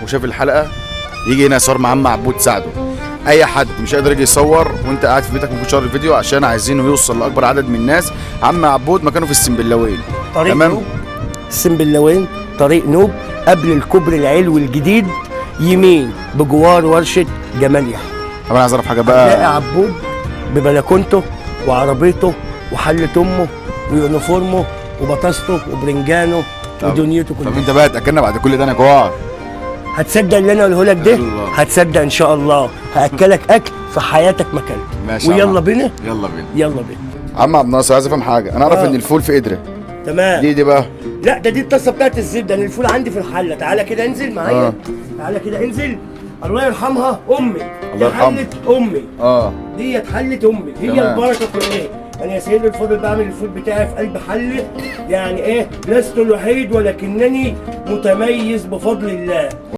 وشاف الحلقه يجي هنا يصور مع عم عبود ساعده. اي حد مش قادر يجي يصور وانت قاعد في بيتك ممكن تشير الفيديو عشان عايزينه يوصل لاكبر عدد من الناس. عم عبود مكانه في السنبلاوين. طريق نوب السنبلاوين، طريق نوب قبل الكوبري العلوي الجديد يمين بجوار ورشه جمال يحيى. طب انا عايز اعرف حاجه هتلاقي بقى. عبود ببلكونته وعربيته وحله امه ويونيفورمه وبطاسته وبرنجانه ودنيته طب كلها. انت بقى تاكلنا بعد كل ده انا جوع. هتصدق اللي انا اقوله لك ده؟ الله. هتصدق ان شاء الله. هاكلك اكل في حياتك ما اكلته. ماشي يا ويلا عم. بينا. يلا بينا. يلا بينا. عم عبد الناصر عايز افهم حاجه. انا اعرف ان الفول في قدره. تمام. دي بقى. لا دي الطاسه بتاعت الزبده، انا الفول عندي في الحله. تعالى كده انزل معايا. تعالى كده انزل. الله يرحمها امي. الله يرحمها. حله امي. ديت حله امي، هي تمام. البركه كلها. انا يا سيدي الفاضل بعمل الفول بتاعي في قلب حله، يعني ايه، لست الوحيد ولكنني متميز بفضل الله.